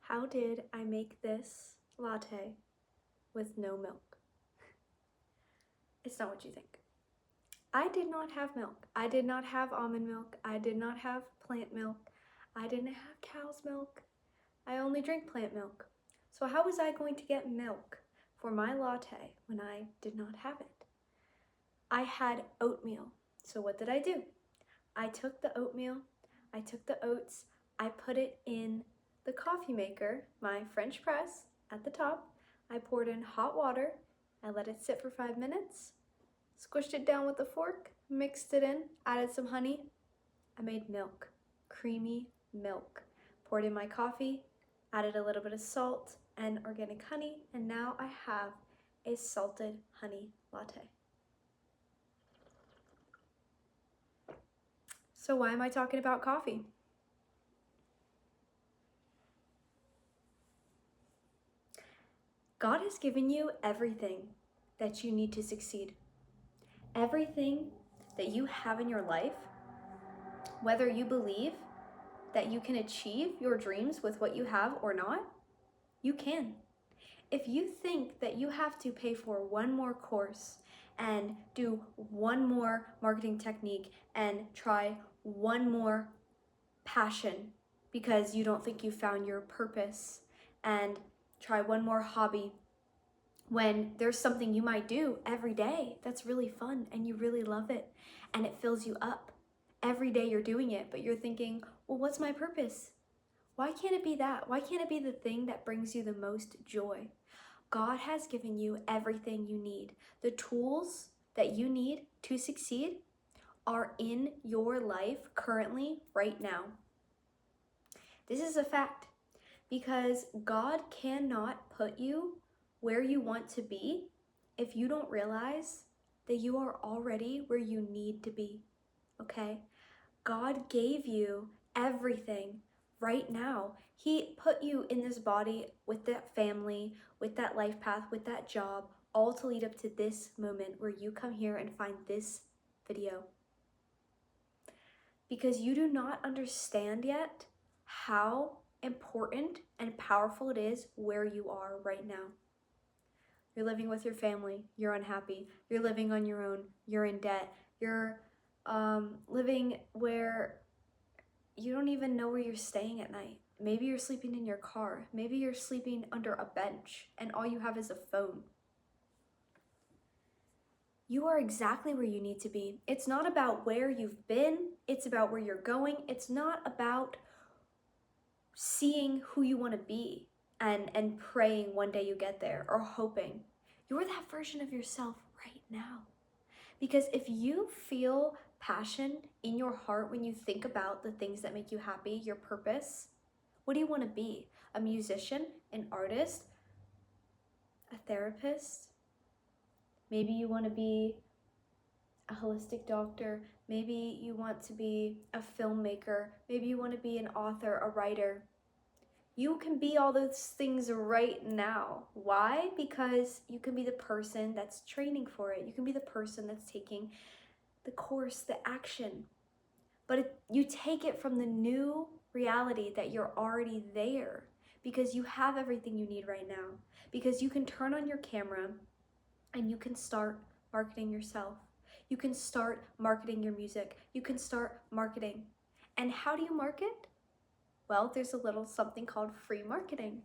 How did I make this latte with no milk? It's not what you think. I did not have milk. I did not have almond milk. I did not have plant milk. I didn't have cow's milk. I only drink plant milk. So how was I going to get milk for my latte when I did not have it? I had oatmeal. So what did I do? I took the oatmeal, I took the oats, I put it in the coffee maker, my French press at the top. I poured in hot water, I let it sit for 5 minutes, squished it down with a fork, mixed it in, added some honey. I made milk, creamy milk. Poured in my coffee, added a little bit of salt and organic honey, and now I have a salted honey latte. So why am I talking about coffee? God has given you everything that you need to succeed. Everything that you have in your life, whether you believe that you can achieve your dreams with what you have or not, you can. If you think that you have to pay for one more course and do one more marketing technique and try one more passion because you don't think you found your purpose and try one more hobby, when there's something you might do every day that's really fun and you really love it and it fills you up. Every day you're doing it, but you're thinking, well, what's my purpose? Why can't it be that? Why can't it be the thing that brings you the most joy? God has given you everything you need. The tools that you need to succeed are in your life currently, right now. This is a fact because God cannot put you where you want to be if you don't realize that you are already where you need to be, okay? God gave you everything right now. He put you in this body with that family, with that life path, with that job, all to lead up to this moment where you come here and find this video. Because you do not understand yet how important and powerful it is where you are right now. You're living with your family, you're unhappy, you're living on your own, you're in debt, you're living where you don't even know where you're staying at night. Maybe you're sleeping in your car, maybe you're sleeping under a bench and all you have is a phone. You are exactly where you need to be. It's not about where you've been, it's about where you're going. It's not about seeing who you want to be and praying one day you get there or hoping. You're that version of yourself right now. Because if you feel passion in your heart when you think about the things that make you happy, your purpose, what do you want to be? A musician, an artist, a therapist? Maybe you want to be a holistic doctor. Maybe you want to be a filmmaker. Maybe you want to be an author, a writer. You can be all those things right now. Why? Because you can be the person that's training for it. You can be the person that's taking the course, the action. But you take it from the new reality that you're already there because you have everything you need right now. Because you can turn on your camera and you can start marketing yourself. You can start marketing your music. You can start marketing. And how do you market? Well, there's a little something called free marketing.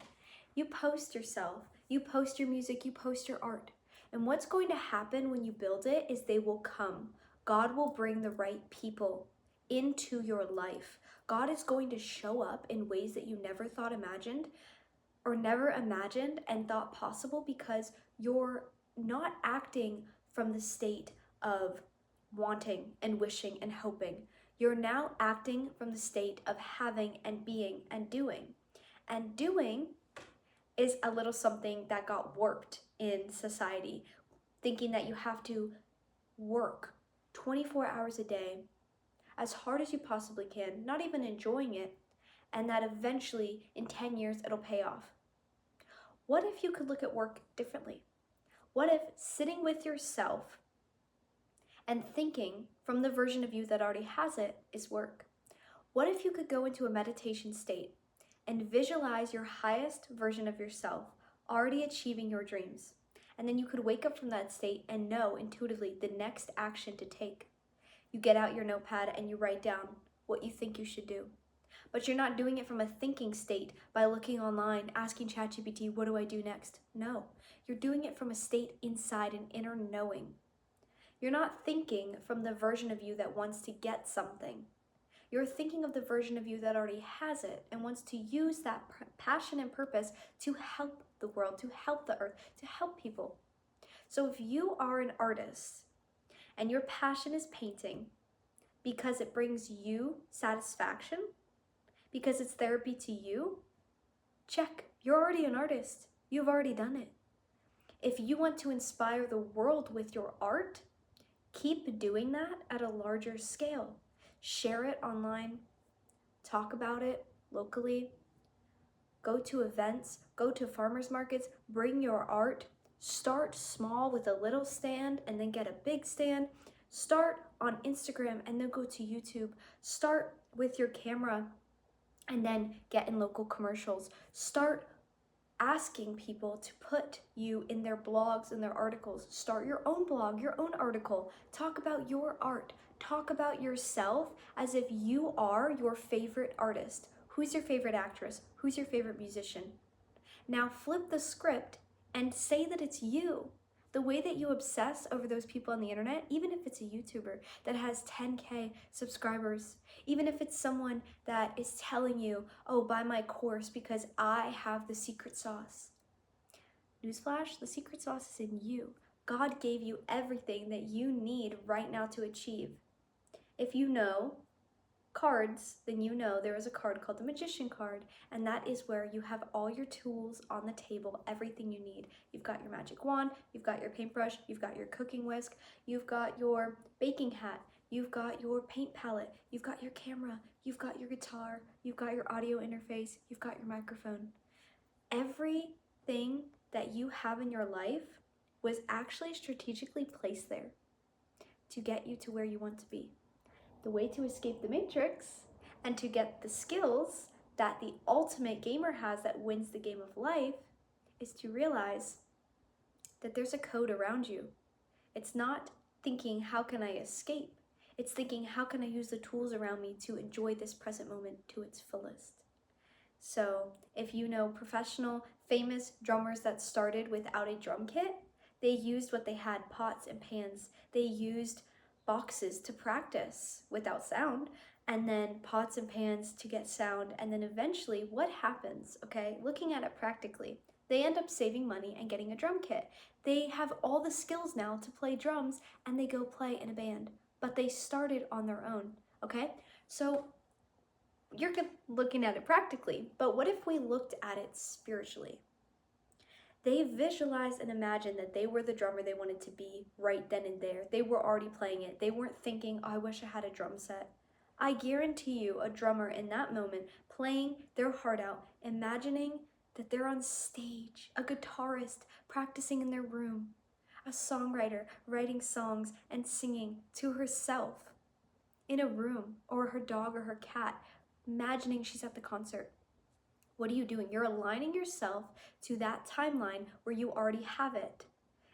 You post yourself, you post your music, you post your art. And what's going to happen when you build it is they will come. God will bring the right people into your life. God is going to show up in ways that you never thought imagined or never imagined and thought possible because you're not acting from the state of wanting and wishing and hoping. You're now acting from the state of having and being and doing. And doing is a little something that got warped in society, thinking that you have to work 24 hours a day as hard as you possibly can, not even enjoying it, and that eventually in 10 years it'll pay off. What if you could look at work differently? What if sitting with yourself and thinking from the version of you that already has it is work? What if you could go into a meditation state and visualize your highest version of yourself already achieving your dreams. And then you could wake up from that state and know intuitively the next action to take. You get out your notepad and you write down what you think you should do. But you're not doing it from a thinking state by looking online, asking ChatGPT, what do I do next? No, you're doing it from a state inside, an inner knowing. You're not thinking from the version of you that wants to get something. You're thinking of the version of you that already has it and wants to use that passion and purpose to help the world, to help the earth, to help people. So if you are an artist and your passion is painting because it brings you satisfaction, because it's therapy to you, check, you're already an artist. You've already done it. If you want to inspire the world with your art, keep doing that at a larger scale. Share it online, talk about it locally, go to events, go to farmers markets, bring your art. Start small with a little stand and then get a big stand. Start on Instagram and then go to YouTube. Start with your camera and then get in local commercials. Start asking people to put you in their blogs and their articles. Start your own blog, your own article. Talk about your art. Talk about yourself as if you are your favorite artist. Who's your favorite actress? Who's your favorite musician? Now flip the script and say that it's you. The way that you obsess over those people on the internet, even if it's a YouTuber that has 10K subscribers, even if it's someone that is telling you, oh, buy my course because I have the secret sauce. Newsflash, the secret sauce is in you. God gave you everything that you need right now to achieve. If you know cards, then you know there is a card called the Magician card, and that is where you have all your tools on the table, everything you need. You've got your magic wand, you've got your paintbrush, you've got your cooking whisk, you've got your baking hat, you've got your paint palette, you've got your camera, you've got your guitar, you've got your audio interface, you've got your microphone. Everything that you have in your life was actually strategically placed there to get you to where you want to be. The way to escape the matrix and to get the skills that the ultimate gamer has that wins the game of life is to realize that there's a code around you. It's not thinking, how can I escape? It's thinking, how can I use the tools around me to enjoy this present moment to its fullest? So if you know professional, famous drummers that started without a drum kit, they used what they had, pots and pans. They used boxes to practice without sound, and then pots and pans to get sound. And then eventually what happens, okay, looking at it practically, they end up saving money and getting a drum kit. They have all the skills now to play drums and they go play in a band, but they started on their own, okay? So you're looking at it practically, but what if we looked at it spiritually? They visualized and imagined that they were the drummer they wanted to be right then and there. They were already playing it. They weren't thinking, oh, I wish I had a drum set. I guarantee you a drummer in that moment playing their heart out, imagining that they're on stage, a guitarist practicing in their room, a songwriter writing songs and singing to herself in a room, or her dog or her cat, imagining she's at the concert. What are you doing? You're aligning yourself to that timeline where you already have it.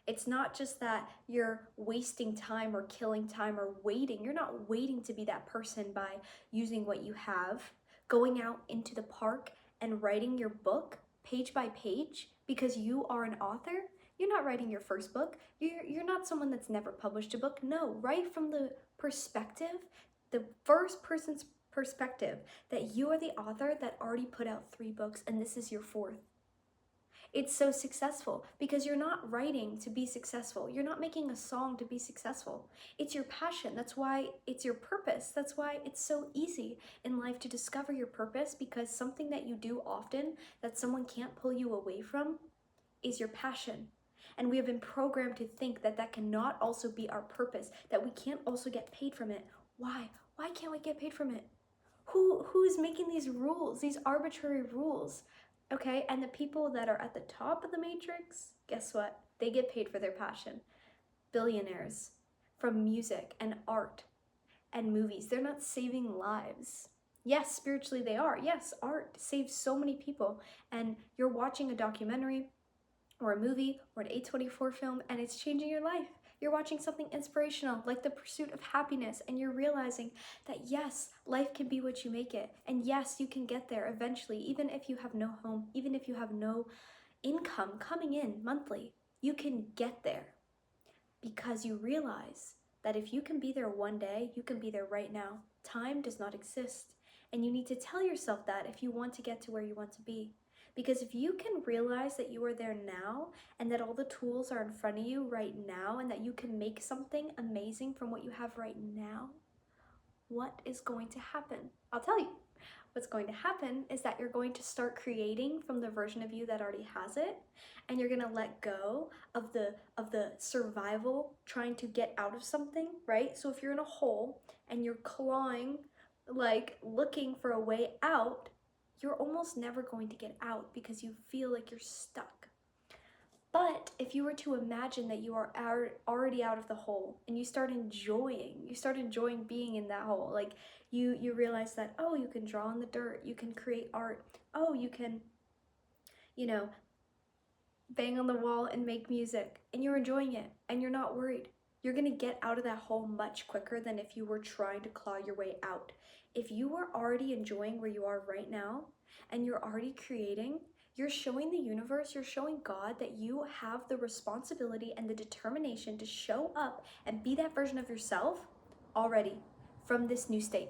It's not just that you're wasting time or killing time or waiting. You're not waiting to be that person by using what you have, going out into the park and writing your book page by page because you are an author. You're not writing your first book. You're not someone that's never published a book. No, write from the perspective, the first person's perspective, that you are the author that already put out 3 books and this is your 4th. It's so successful because you're not writing to be successful. You're not making a song to be successful. It's your passion. That's why it's your purpose. That's why it's so easy in life to discover your purpose, because something that you do often that someone can't pull you away from is your passion. And we have been programmed to think that that cannot also be our purpose, that we can't also get paid from it. Why? Why can't we get paid from it? Who's making these rules, these arbitrary rules? Okay, and the people that are at the top of the matrix, guess what? They get paid for their passion. Billionaires from music and art and movies. They're not saving lives. Yes, spiritually they are. Yes, art saves so many people. And you're watching a documentary or a movie or an A24 film and it's changing your life. You're watching something inspirational like The Pursuit of Happiness and you're realizing that yes, life can be what you make it. And yes, you can get there eventually, even if you have no home, even if you have no income coming in monthly, you can get there because you realize that if you can be there one day, you can be there right now. Time does not exist. And you need to tell yourself that if you want to get to where you want to be. Because if you can realize that you are there now and that all the tools are in front of you right now and that you can make something amazing from what you have right now, what is going to happen? I'll tell you. What's going to happen is that you're going to start creating from the version of you that already has it, and you're going to let go of the survival trying to get out of something, right? So if you're in a hole and you're clawing, like looking for a way out, you're almost never going to get out because you feel like you're stuck. But if you were to imagine that you are already out of the hole and you start enjoying being in that hole, like you realize that, oh, you can draw in the dirt, you can create art, oh, you can, you know, bang on the wall and make music, and you're enjoying it and you're not worried. You're gonna get out of that hole much quicker than if you were trying to claw your way out. If you are already enjoying where you are right now and you're already creating, you're showing the universe, you're showing God that you have the responsibility and the determination to show up and be that version of yourself already from this new state.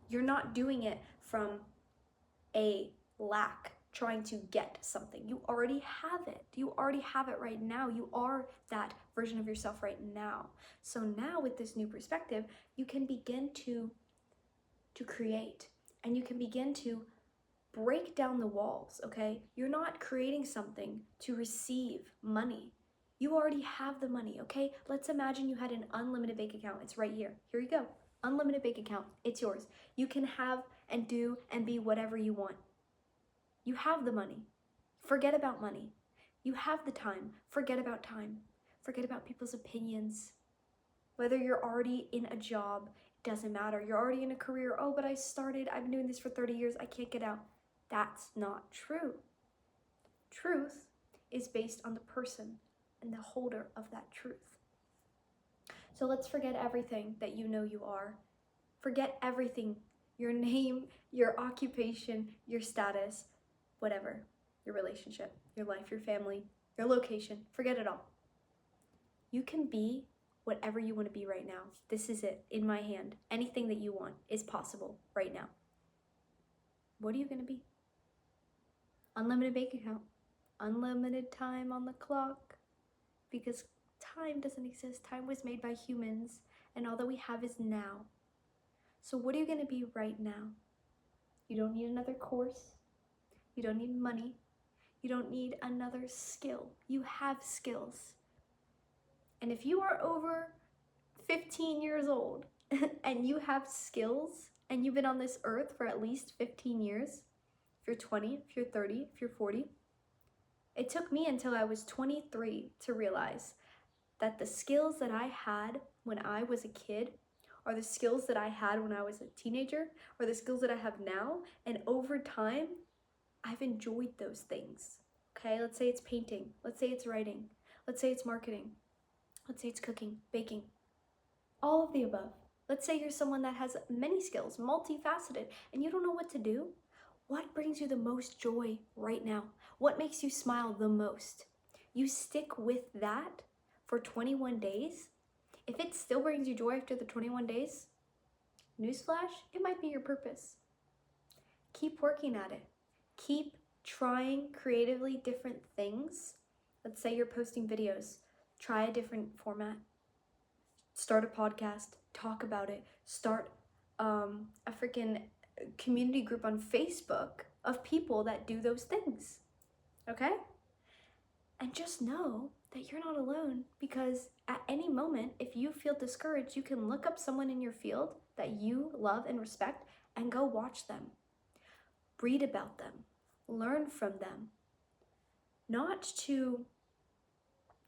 You're not doing it from a lack, trying to get something. You already have it. You already have it right now. You are that version of yourself right now. So now with this new perspective, you can begin to create and you can begin to break down the walls, okay? You're not creating something to receive money. You already have the money, okay? Let's imagine you had an unlimited bank account. It's right here. Here you go. Unlimited bank account. It's yours. You can have and do and be whatever you want. You have the money. Forget about money. You have the time. Forget about time. Forget about people's opinions. Whether you're already in a job, it doesn't matter. You're already in a career. Oh, but I've been doing this for 30 years. I can't get out. That's not true. Truth is based on the person and the holder of that truth. So let's forget everything that you know you are. Forget everything, your name, your occupation, your status, whatever, your relationship, your life, your family, your location. Forget it all. You can be whatever you want to be right now. This is it, in my hand. Anything that you want is possible right now. What are you going to be? Unlimited bank account, unlimited time on the clock, because time doesn't exist. Time was made by humans, and all that we have is now. So what are you going to be right now? You don't need another course. You don't need money. You don't need another skill. You have skills. And if you are over 15 years old and you have skills and you've been on this earth for at least 15 years, if you're 20, if you're 30, if you're 40, it took me until I was 23 to realize that the skills that I had when I was a kid are the skills that I had when I was a teenager, or the skills that I have now. And over time, I've enjoyed those things. Okay, let's say it's painting. Let's say it's writing. Let's say it's marketing. Let's say it's cooking, baking. All of the above. Let's say you're someone that has many skills, multifaceted, and you don't know what to do. What brings you the most joy right now? What makes you smile the most? You stick with that for 21 days. If it still brings you joy after the 21 days, newsflash, it might be your purpose. Keep working at it. Keep trying creatively different things. Let's say you're posting videos. Try a different format. Start a podcast. Talk about it. Start a freaking community group on Facebook of people that do those things. Okay? And just know that you're not alone, because at any moment, if you feel discouraged, you can look up someone in your field that you love and respect and go watch them. Read about them. Learn from them. Not to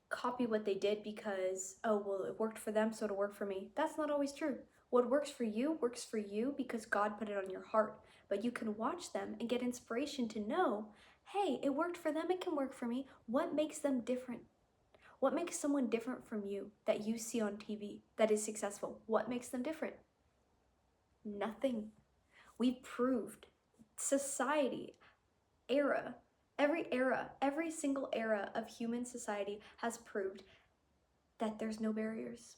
copy what they did because, oh, well, it worked for them, so it'll work for me. That's not always true. What works for you because God put it on your heart. But you can watch them and get inspiration to know, hey, it worked for them, it can work for me. What makes them different? What makes someone different from you that you see on TV that is successful? What makes them different? Nothing. We've proved society, every single era of human society has proved that there's no barriers.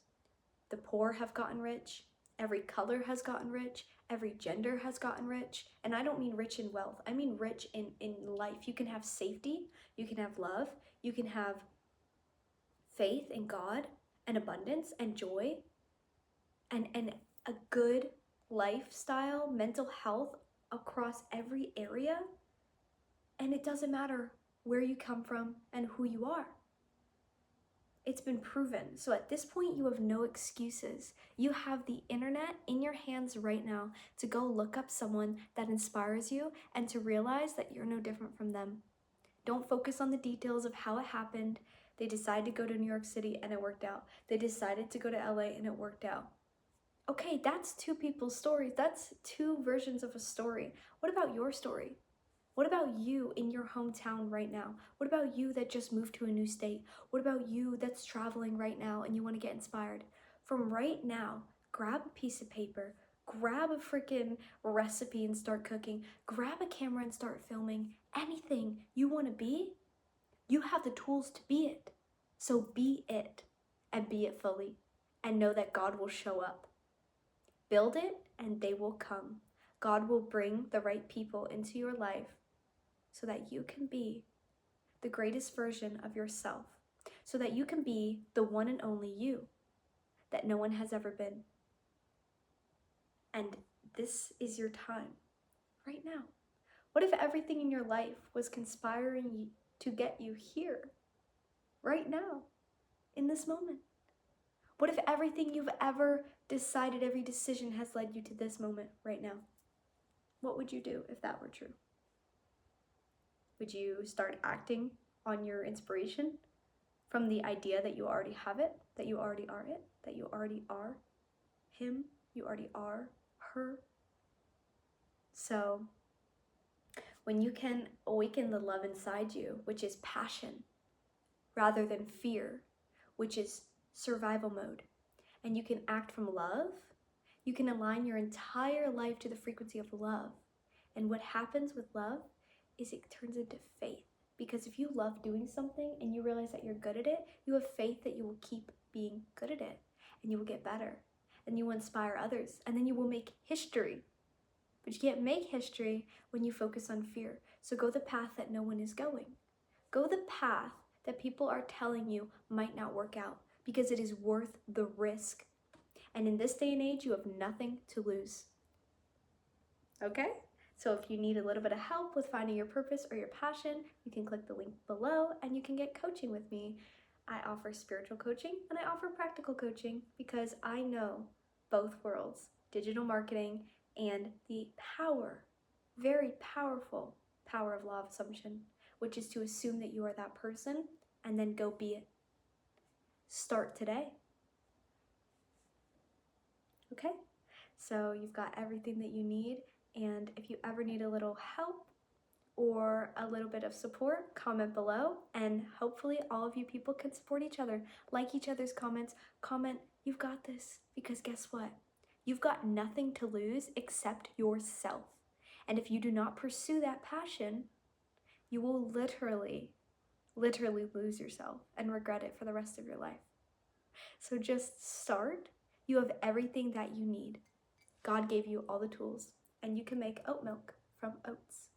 The poor have gotten rich, every color has gotten rich, every gender has gotten rich. And I don't mean rich in wealth, I mean rich in life. You can have safety, you can have love, you can have faith in God and abundance and joy and a good lifestyle, mental health across every area. And it doesn't matter where you come from and who you are. It's been proven. So at this point, you have no excuses. You have the internet in your hands right now to go look up someone that inspires you and to realize that you're no different from them. Don't focus on the details of how it happened. They decided to go to New York City and it worked out. They decided to go to LA and it worked out. Okay, that's two people's stories. That's two versions of a story. What about your story? What about you in your hometown right now? What about you that just moved to a new state? What about you that's traveling right now and you want to get inspired? From right now, grab a piece of paper, grab a freaking recipe and start cooking, grab a camera and start filming. Anything you want to be, you have the tools to be it. So be it and be it fully and know that God will show up. Build it and they will come. God will bring the right people into your life so that you can be the greatest version of yourself, so that you can be the one and only you that no one has ever been. And this is your time right now. What if everything in your life was conspiring to get you here right now in this moment? What if everything you've ever decided, every decision has led you to this moment right now? What would you do if that were true? Would you start acting on your inspiration from the idea that you already have it, that you already are it, that you already are him, you already are her? So when you can awaken the love inside you, which is passion, rather than fear, which is survival mode, and you can act from love, you can align your entire life to the frequency of love. And what happens with love is it turns into faith. Because if you love doing something and you realize that you're good at it, you have faith that you will keep being good at it and you will get better and you will inspire others and then you will make history. But you can't make history when you focus on fear. So go the path that no one is going. Go the path that people are telling you might not work out because it is worth the risk. And in this day and age, you have nothing to lose. Okay? So if you need a little bit of help with finding your purpose or your passion, you can click the link below and you can get coaching with me. I offer spiritual coaching and I offer practical coaching because I know both worlds, digital marketing and the power, very powerful power of law of assumption, which is to assume that you are that person and then go be it. Start today. Okay? So you've got everything that you need. And if you ever need a little help or a little bit of support, comment below and hopefully all of you people can support each other. Like each other's comments, comment, you've got this, because guess what? You've got nothing to lose except yourself. And if you do not pursue that passion, you will literally lose yourself and regret it for the rest of your life. So just start. You have everything that you need. God gave you all the tools. And you can make oat milk from oats.